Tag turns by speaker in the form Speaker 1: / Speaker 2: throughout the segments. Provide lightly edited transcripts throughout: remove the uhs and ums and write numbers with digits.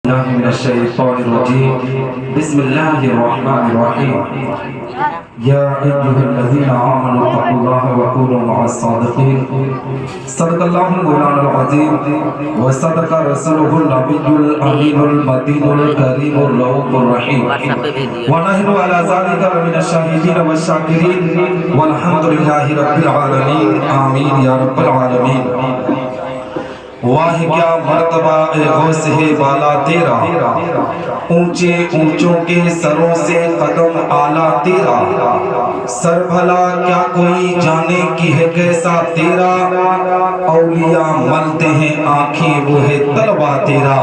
Speaker 1: الله من الشيطان الرجيم بسم الله الرحمن الرحيم يا أيها الذين آمنوا اتقوا الله وكونوا مع الصادقين صدق الله مولانا العظيم وصدق رسوله النبي الأمين المتين الكريم الرؤوف الرحيم ونحن على ذلك من الشاهدين والشاكرين والحمد لله رب العالمين آمين يا رب العالمين واہ کیا مرتبہ اے غوث بالا تیرا اونچے اونچوں کے سروں سے قدم آلہ تیرا سر بھلا کیا کوئی جانے کی ہے کیسا تیرا اولیاء ملتے ہیں آنکھیں وہ ہے طلبہ تیرا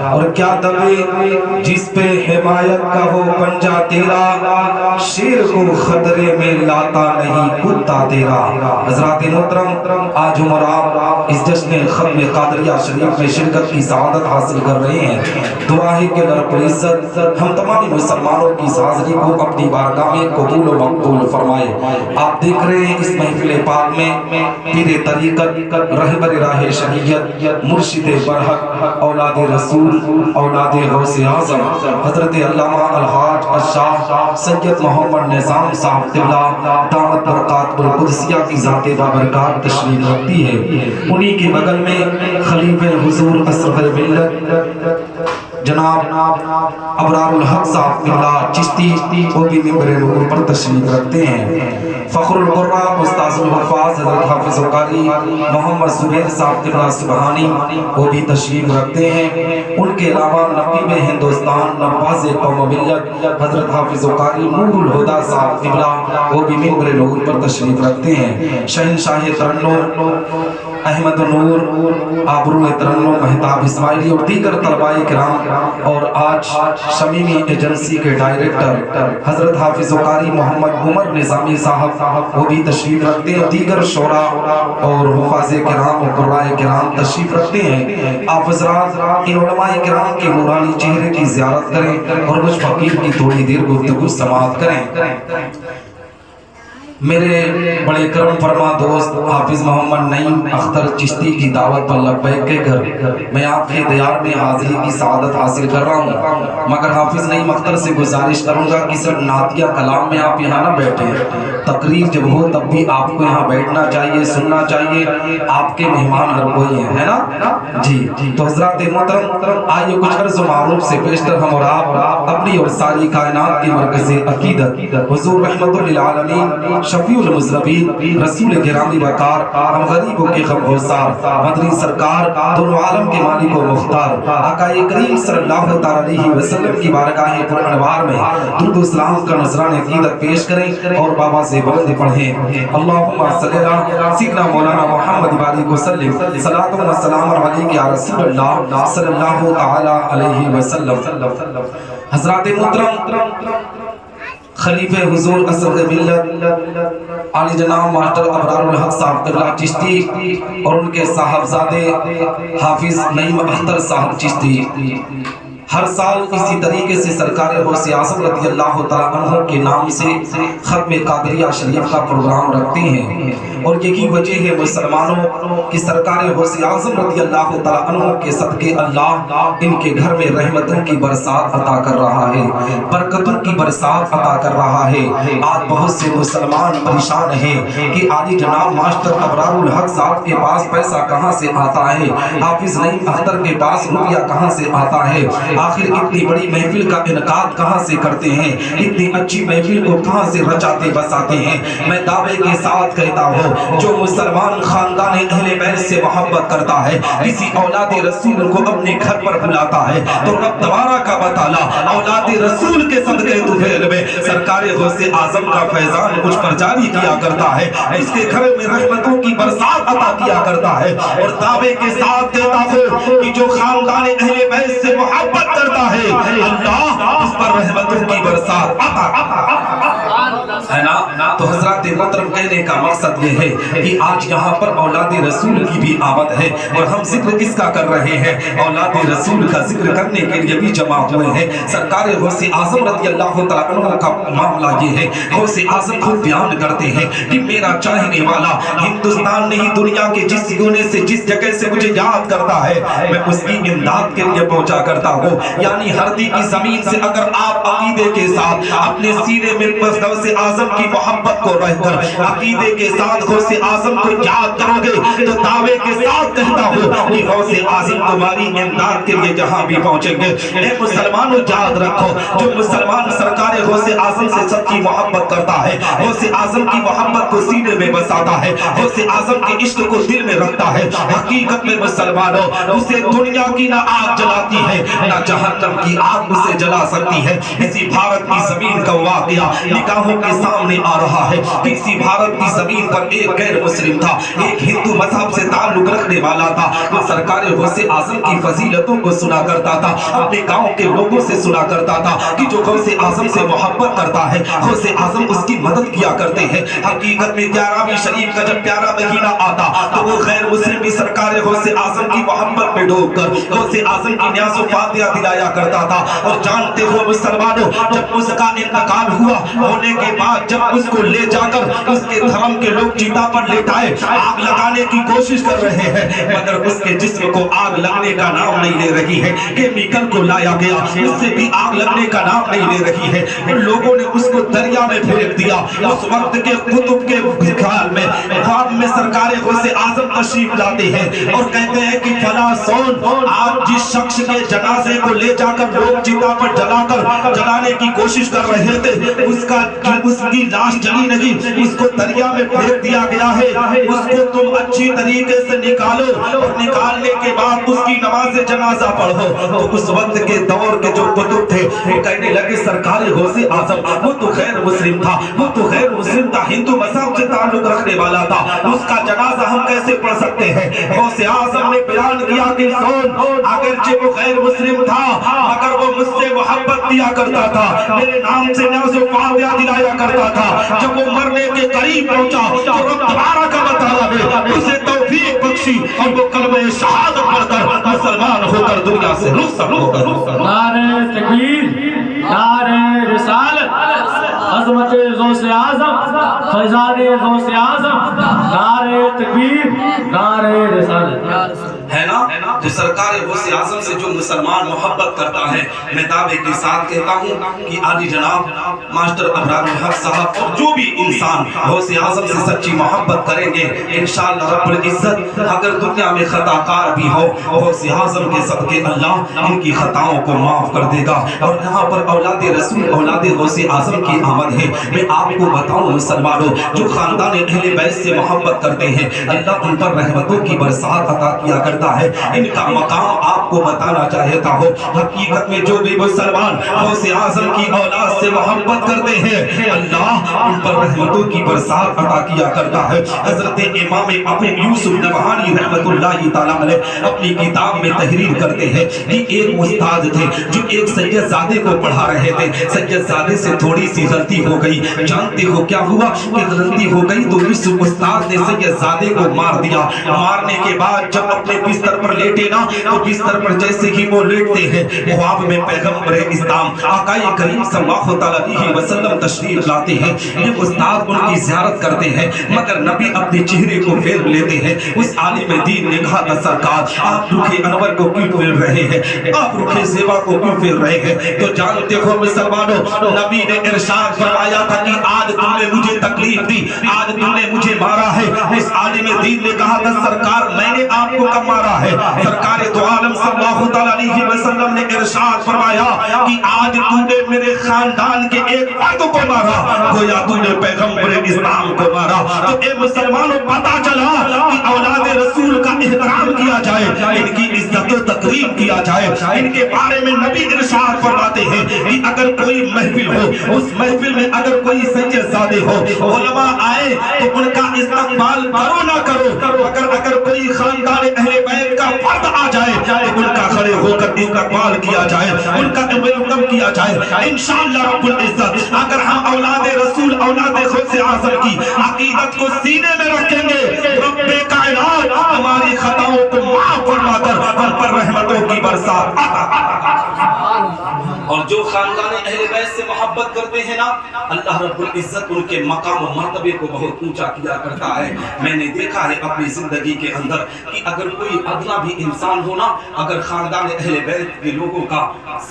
Speaker 1: اور کیا دبے جس پہ حمایت کا ہو پنجا تیرا شیر کو خطرے میں لاتا نہیں کتا تیرا حضرات محترم آج ہم اور آپ اس جشن ختم قادریہ شریف میں شرکت کی سعادت حاصل کر رہے ہیں دعا ہے کہ رب العزت ہم تمام مسلمانوں کی حاضری کو اپنی بارگاہ میں قبول و مقبول فرمائے آپ دیکھ رہے ہیں اس محفل پاک میں پیر طریقت رہبر راہ شریعت مرشد برحق اولاد رسول اولاد غوث اعظم حضرت علامہ الحاج الشاہ سید محمد نظام صاحب قبلہ دامت برکات القدسیہ کی ذات بابرکات تشریف رکھتی ہے انہی کے بغل میں خلیفہ حضور اسرف الملت جناب ابرار الحق صاحب قبلہ چشتی وہ بھی ممبر نور پر تشریف رکھتے ہیں فخر القرآ استاذ الحفاظ حضرت حافظ قاری محمد زبیر صاحب قبلہ سبحانی وہ بھی تشریف رکھتے ہیں ان کے علاوہ نقیب ہندوستان نواز قوم ملت حضرت حافظ قاری نور الہدیٰ صاحب قبلہ وہ بھی ممبر نور پر تشریف رکھتے ہیں شہنشاہ ترنم احمد نور آبرو ترنم مہتاب اسماعیلی اور دیگر طلباء کرام اور آج شمیمی ایجنسی کے ڈائریکٹر حضرت حافظ قاری محمد عمر نظامی صاحب وہ بھی تشریف رکھتے ہیں دیگر شورا اور حفاظ کرام اور قرآن کرام تشریف رکھتے ہیں آپ حضرات ان علماء کرام کے نورانی چہرے کی زیارت کریں اور کچھ فقیر کی تھوڑی دیر گفتگو سماعت کریں میرے بڑے کرم فرما دوست حافظ محمد نعیم اختر چشتی کی دعوت پر لبیک کے گھر میں آپ کے دیار میں حاضری کی سعادت حاصل کر رہا ہوں مگر حافظ نعیم اختر سے گزارش کروں گا کہ صرف نعتیہ کلام میں آپ یہاں نہ بیٹھیں تقریر جب ہو تب بھی آپ کو یہاں بیٹھنا چاہیے سننا چاہیے آپ کے مہمان ہر کوئی ہیں ہے نا جی تو حضرات محترم آئیے کچھ عرض و معروف سے پیشتر ہم اور آپ اپنی اور ساری کائنات کی مرکز عقیدت حضور رحمت للعالمین شفیع المذنبین رسول گرامی وقار ہم غریبوں کے غم گسار مدنی سرکار دونوں عالم کے مالک و مختار آقا کریم صلی اللہ علیہ وسلم کی بارگاہ پر انوار میں درود و سلام کا نذرانِ عقیدت پیش کریں اور بابا سے بلند پڑھیں اللہم صلی اللہ سیدنا مولانا محمد وآلہ وسلم صلاۃ و سلام علیک یا رسول اللہ صلی اللہ تعالی علیہ وسلم حضرات محترم خلیفہ حضور اسرف ملت علی جناب ماسٹر ابرار الحق صاحب قبلہ چشتی اور ان کے صاحبزادے حافظ نعیم اختر صاحب چشتی ہر سال اسی طریقے سے سرکار غوث اعظم رضی اللہ تعالیٰ عنہ کے نام سے ختم قادریہ شریف کا پروگرام رکھتے ہیں اور یہی وجہ ہے مسلمانوں کہ سرکار غوث اعظم رضی اللہ تعالیٰ عنہ کے صدقے اللہ ان کے گھر میں رحمتوں کی برسات عطا کر رہا ہے برکتوں کی برسات عطا کر رہا ہے آج بہت سے مسلمان پریشان ہیں کہ عالی جناب ماسٹر ابرار الحق صاحب کے پاس پیسہ کہاں سے آتا ہے حافظ نعیم اختر کے پاس روپیہ کہاں سے آتا ہے آخر اتنی بڑی محفل کا انعقاد کہاں سے کرتے ہیں اتنی اچھی محفل کو کہاں سے رچاتے بساتے ہیں میں دعوے کے ساتھ کہتا ہوں جو مسلمان خاندان اہل بیت سے محبت کرتا ہے کسی اولاد رسول کو اپنے گھر پر بلاتا ہے تو رب تبارک و تعالی اولاد رسول کے صدقے طفیل میں سرکار غوث اعظم کا فیضان مجھ پر جاری کیا کرتا ہے اس کے گھر میں رحمتوں کی برسات عطا کیا کرتا ہے اور دعوے کے ساتھ کہتا ہوں کہ جو خاندان اہل بیت سے محبت کرتا ہے اللہ اس پر رحمتوں کی برسات عطا ہے نا. تو حضرات محترم کہنے کا مقصد یہ ہے کہ آج یہاں پر اولاد رسول کی بھی آمد ہے اور ہم ذکر کس کا کر رہے ہیں؟ اولاد رسول کا ذکر کرنے کے لیے بھی جمع ہوئے ہیں. سرکار غوث اعظم رضی اللہ تعالیٰ عنہ کا معاملہ یہ ہے. غوث اعظم خود بیان کرتے ہیں کہ میرا چاہنے والا ہندوستان نہیں دنیا کے جس کونے سے جس جگہ سے مجھے یاد کرتا ہے میں اس کی امداد کے لیے پہنچا کرتا ہوں. یعنی ہردی کی زمین سے اگر آپ عقیدے کے ساتھ اپنے سینے میں غوث اعظم کی محبت کو رہ کر عقیدے کے ساتھ غوث اعظم کو یاد کرو گے تو دعوے کے ساتھ کہتا ہوں کہ غوث اعظم تمہاری امداد کے لیے جہاں بھی پہنچیں گے. اے مسلمانوں یاد رکھو جو مسلمان سرکار غوث اعظم سے سچی محبت کرتا ہے غوث اعظم کی محبت کو سینے میں بساتا ہے غوث اعظم کے عشق کو دل میں رکھتا ہے حقیقت میں مسلمانوں اسے دنیا کی نہ آگ جلاتی ہے نہ جہنم کی آگ اسے جلا سکتی ہے. اسی بھارت کی زمین کا واقعہ نگاہوں کے سامنے آ رہا ہے. کسی بھارت کی زمین پر ایک غیر مسلم تھا ایک ہندو مذہب سے تعلق رکھنے والا تھا. وہ سرکار غوث اعظم کی فضیلتوں کو سنا کرتا تھا اپنے گاؤں کے لوگوں سے سنا کرتا تھا کہ جو غوث اعظم سے محبت کرتا ہے غوث اعظم اس کی مدد کیا کرتے ہیں. حقیقت میں 11ویں شریف کا جب پیارا مہینہ آتا تو وہ غیر مسلم بھی سرکار غوث اعظم کی محبت میں ڈوب کر غوث اعظم کی نیاز و فاتحہ دلایا کرتا تھا. اور جانتے ہو مسلمانوں جب اس کا انتقال ہوا ہونے کے بعد جب اس کو لے جا کر اس کے دھرم کے لوگ چیتا پر لٹائے آگ لگانے کی کوشش کر رہے ہیں مگر اس کے جسم کو آگ لگنے کا نام نہیں لے رہی ہے. کیمیکل کو لایا گیا اس سے بھی آگ لگنے کا نام نہیں لے رہی ہے. ان لوگوں نے اس کو دریا میں پھینک دیا. اس وقت کے قطب کے خیال میں خواب میں سرکار غوث اعظم تشریف لاتے ہیں اور کہتے ہیں کہ فلاں سون آپ جس شخص کے جنازے کو لے جا کر لوگ چتا پر جلانے کی کوشش کر رہے تھے اس کی لاش جلی نہیں اس کو دریا میں پھینک دیا گیا ہے. اس کو تم اچھی طریقے سے نکالو اور نکالنے کے بعد اس کی نماز جنازہ پڑھو. تو اس وقت کے دور کے جو قطب تھے وہ کہنے لگے سرکار غوث اعظم وہ تو غیر مسلم تھا وہ تو غیر مسلم تھا ہندو مذہب سے تعلق رکھنے والا تھا اس کا جنازہ ہم کیسے پڑھ سکتے ہیں. غوث اعظم نے بیان کیا کہ سون اگرچہ وہ غیر مسلم تھا مگر وہ مجھ سے محبت کیا کرتا تھا میرے نام سے نیاز و فاتحہ دلایا کرتا تھا. جب وہ مرنے کے قریب پہنچا تو رب تبارک و تعالی نے اسے توفیق بخشی اور وہ کلمہ شہادت پڑھ کر مسلمان ہو کر دنیا سے رخصت ہو گیا.
Speaker 2: نعرہ تکبیر نعرہ رسالت عظمت غوث اعظم فیضان غوث اعظم نعرہ تکبیر نعرہ رسالت
Speaker 1: ہے نا. جو سرکار غوث اعظم سے جو مسلمان محبت کرتا ہے میں دعوے کے ساتھ کہتا ہوں کہ عالی جناب ماسٹر ابرار الحق صاحب اور جو بھی انسان غوث اعظم سے سچی محبت کریں گے انشاءاللہ رب العزت اگر دنیا میں خطا کار بھی ہو غوث اعظم کے صدقے اللہ ان کی خطاؤں کو معاف کر دے گا. اور یہاں پر اولاد رسول اولاد غوث اعظم کی آمد ہے. میں آپ کو بتاؤں مسلمانوں جو خاندان اہل بیت سے محبت کرتے ہیں اللہ ان پر رحمتوں کی برسات عطا کیا کرتا ہے. ان کا مقام آپ کو بتانا چاہتا ہوں. حقیقت میں جو بھی مسلمان غوث اعظم کی اولاد سے محبت کرتے ہیں اللہ ان پر رحمتوں کی برسات عطا کیا کرتا ہے. حضرت امام ابو یوسف نبہانی رحمت اللہ تعالیٰ علیہ اپنی کتاب میں تحریر کرتے ہیں کہ ایک استاد تھے جو ایک سید زادے کو پڑھا رہے تھے. سید زادے سے تھوڑی سی غلطی ہو گئی. جانتے ہو کیا ہوا کہ غلطی ہو گئی تو اس استاد نے سید زادے کو مار دیا. مارنے کے بعد جب اپنے بستر پر لیٹے نا تو بستر پر جیسے ہی وہ لیٹتے ہیں خواب میں پیغمبر اسلام آقا کریم صلی اللہ علیہ وسلم تشریف لاتے ہیں. یہ استاد ان کی زیارت کرتے ہیں مگر نبی اپنے چہرے کو پھیر لیتے ہیں. اس عالم دین نے کہا تھا سرکار آپ رخ انور کو کیوں پھیر رہے ہیں آپ رخ زیبا کو کیوں پھیر رہے ہیں. تو جانتے ہو مسلمانوں نبی نے ارشاد فرمایا تھا کہ آج تم نے مجھے تکلیف دی آج تم نے مجھے مارا ہے. اس عالم دین نے کہا تھا سرکار میں نے آپ کو کب مارا ہے. سرکار دو عالم صلی اللہ علیہ وسلم نے ارشاد فرمایا کہ آج تو نے میرے خاندان کے ایک فرد کو مارا گویا تو نے پیغمبر اسلام کو مارا. تو اے مسلمانوں پتا چلا کہ اولاد رسول کا احترام کیا جائے ان کی عزت و تکریم کیا جائے. ان کے بارے میں نبی ارشاد فرماتے ہیں کہ اگر کوئی محفل ہو اس محفل میں اگر کوئی سید زادے ہو علماء آئے تو ان کا استقبال کرو نہ کرو مگر اگر کوئی خاندان اہل بیت ایک کا فرد آ جائے ان کا کھڑے ہو کر استقبال کیا جائے, ان کا ویلکم کیا جائے انشاءاللہ رب العزت. اگر ہم اولاد رسول اولاد غوث اعظم کی عقیدت کو سینے میں رکھیں گے, رب کائنات ہماری خطاؤں کو معاف فرما کر ہم پر رحمتوں کی برسات عطا. اور جو خاندان اہل بیت سے محبت کرتے ہیں نا, اللہ رب العزت ان کے مقام و مرتبے کو بہت اونچا کیا کرتا ہے. میں نے دیکھا ہے اپنی زندگی کے اندر کہ اگر کوئی ادنا بھی انسان ہونا, اگر خاندان اہل بیت کے لوگوں کا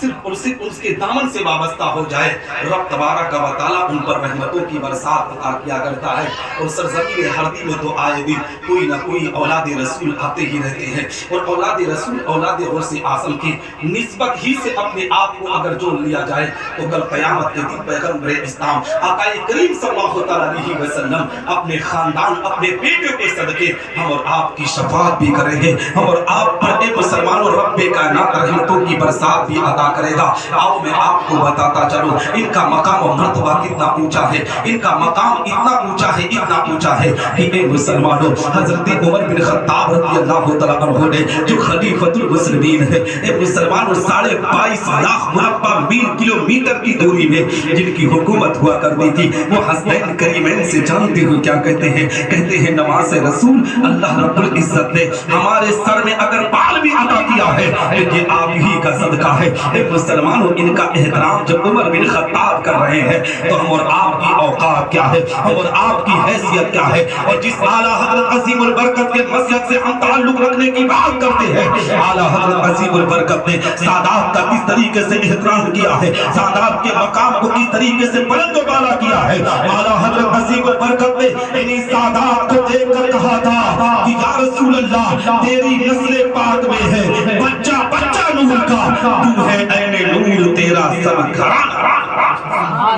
Speaker 1: صرف اور صرف اس کے دامن سے وابستہ ہو جائے, رب تبارک و تعالیٰ ان پر رحمتوں کی برسات عطا کیا کرتا ہے. اور سرزمین ہردی میں تو آئے دن کوئی نہ کوئی اولاد رسول آتے ہی رہتے ہیں, اور اولاد رسول اولاد غوث اعظم کی نسبت ہی سے اپنے آپ کو اگر جوڑ لیا جائے تو کل قیامت کے دن پیغمبر اسلام آقا کریم صلی اللہ علیہ وسلم اپنے خاندان اپنے بیٹے کے صدقے ہم اور آپ کی شفاعت بھی کریں گے, ہم اور آپ پر ایک مسلمانوں رب کائنات رحمتوں کی برسات بھی عطا کرے گا. آؤ میں آپ کو بتاتا چلوں ان کا مقام و مرتبہ کتنا اونچا ہے, ان کا مقام اتنا اونچا ہے, اتنا اونچا ہے کہ اے مسلمانوں حضرت عمر بن خطاب رضی اللہ تعالیٰ عنہ نے جو خلیفۃ المسلمین ہے, اے مسلمانوں 22.5 لاکھ مربع میل کلومیٹر کی دوری میں جن کی حکومت ہوا کرتی تھی, وہ حسنین کریمین سے جانتے ہو کیا کہتے ہیں, کہتے ہیں نماز رسول اللہ رب العزت نے ہمارے سر میں اگر بال بھی عطا کیا ہے یہ آپ ہی کا صدقہ ہے. اے مسلمانوں ان کا احترام جب عمر بن خطاب کر رہے ہیں تو ہم اور آپ کی اوقات کیا ہے, ہم اور آپ کی حیثیت کیا ہے, اور جس اعلیٰ حضرت عظیم البرکت کے مسلک سے ہم تعلق رکھنے کی بات کرتے ہیں, اعلیٰ حضرت عظیم البرکت نے سادات کا کس طریقے سے احترام کیا ہے, سادات کے مقام کو کس طریقے سے بلند و بالا کیا ہے. اعلیٰ حضرت عظیم البرکت نے انہی سادات کو دیکھ کر کہا تھا کہ یا رسول اللہ تیری نسل پاک میں ہے بچہ بچہ نور کا, تو ہے عین نور تیرا سب گھرانہ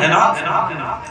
Speaker 1: ہے نا.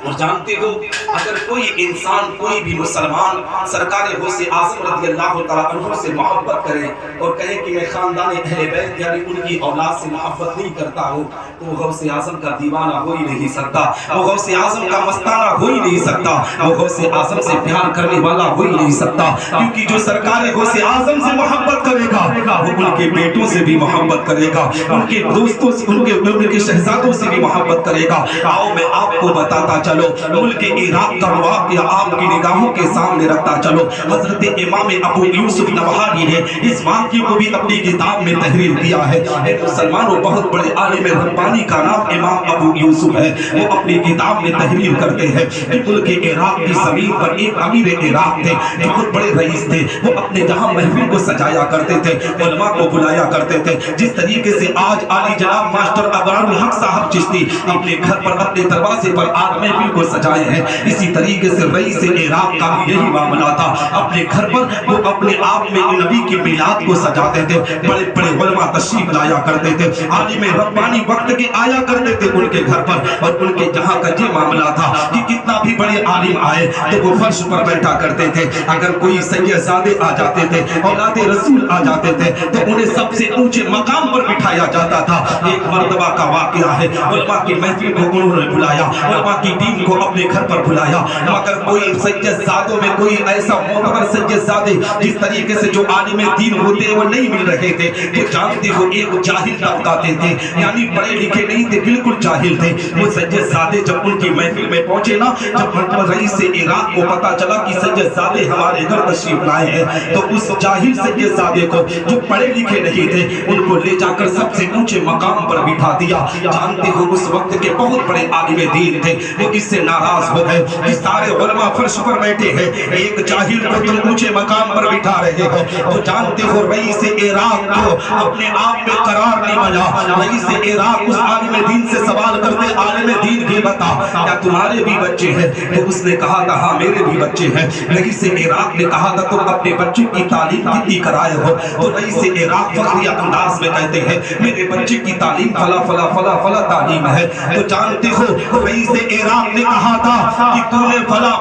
Speaker 1: اور جانتے ہو اگر کوئی انسان کوئی بھی مسلمان سرکار غوث اعظم رضی اللہ تعالیٰ عنہ سے محبت کرے اور کہے کہ میں خاندان اہل بیت یعنی ان کی اولاد سے محبت نہیں کرتا ہوں, تو وہ غوث اعظم کا دیوانہ ہو ہی نہیں سکتا, وہ غوث اعظم کا مستانہ ہو ہی نہیں سکتا, وہ غوث اعظم سے پیار کرنے والا ہو ہی نہیں سکتا. کیونکہ جو سرکار غوث اعظم سے محبت کرے گا وہ ان کے بیٹوں سے بھی محبت کرے گا, ان کے دوستوں سے ان کے شہزادوں سے بھی محبت کرے گا. آؤ میں آپ کو بتاتا چلو ملک عراق کا واقعہ آپ کی نگاہوں کے سامنے رکھتا چلو. حضرت امام ابو یوسف نبہانی نے اس واقعے کو بھی اپنی کتاب میں تحریر کیا ہے. ایک مسلمانوں بہت بڑے عالم ربانی کا نام امام ابو یوسف ہے, وہ اپنی کتاب میں تحریر کرتے ہیں کہ ملک عراق کی زمین پر ایک امیر عراق تھے جو بہت بڑے رئیس تھے, وہ اپنے جہاں محفل کو سجایا کرتے تھے, علماء کو بلایا کرتے تھے. جس طریقے سے آج عالی جناب ماسٹر ابرار الحق صاحب چشتی اپنے گھر پر اپنے دروازے پر آج محفل کو سجائے ہیں, اسی طریقے سے رئیس عراق کا بھی یہی معاملہ تھا. اپنے گھر پر وہ اپنے آپ میں نبی کی میلاد کو سجاتے تھے, بڑے بڑے علماء تشریف لایا کرتے تھے, عالم ربانی وقت کے آیا کرتے تھے ان کے گھر پر. اور ان کے جہاں کا یہ معاملہ تھا کہ کتنا بھی بڑے عالم آئے تو وہ فرش پر بیٹھا کرتے تھے. اگر کوئی سید زادے آ جاتے تھے, اولاد رسول آ جاتے تھے, تو انہیں سب سے اونچے مقام پر بٹھایا جاتا تھا. ایک مرتبہ کا واقعہ ہے, علماء کی محفل کو انہوں نے بلایا, علماء کی ٹیم کو اپنے گھر پر بلایا, مگر کوئی سید زادوں میں کوئی ایسا معتبر سید زادے جس طریقے سے جو عالم دین ہوتے وہ نہیں مل رہے تھے. وہ جانتے ہو ایک جاہل طبقاتے تھے, یعنی پڑھے لکھے نہیں تھے, بالکل جاہل تھے. وہ سید زادے جب ان کی محفل میں پہنچے نا, جب رئیس عراق کو پتا چلا کہ سید زادے ہمارے گھر تشریف لائے ہیں, تو اس جاہل سید زادے کو جو پڑھے لکھے نہیں تھے ان کو لے جا کر سب سے اونچے مقام پر بٹھا دیا. جانتے ہو اس وقت کے بہت بڑے عالم دین تھے, وہ اس سے ناراض ہو گئے کہ سارے علماء فرش پر بیٹھے ہیں, ایک جاہل کو تم اونچے مقام پر بٹھا رہے ہو. تو جانتے ہو رئیس عراق کو اپنے آپ میں قرار نہیں ملا. رئیس عراق اس عالم دین سے سوال کرتے, عالم دین یہ بتا کیا تمہارے بھی بچے ہیں؟ تو اس نے کہا تھا ہاں میرے بھی بچے ہیں. رئیس عراق نے کہا تھا تم اپنے بچوں کی تعلیم کتنی کرائے ہو؟ تو رئیس عراق فخریہ انداز میں کہتے ہیں میرے بچے کی تعلیم فلا فلا فلا فلا تعلیم ہے. تو جانتے ہو رئیس عراق نے کہا تھا کہ تو نے فلا فلا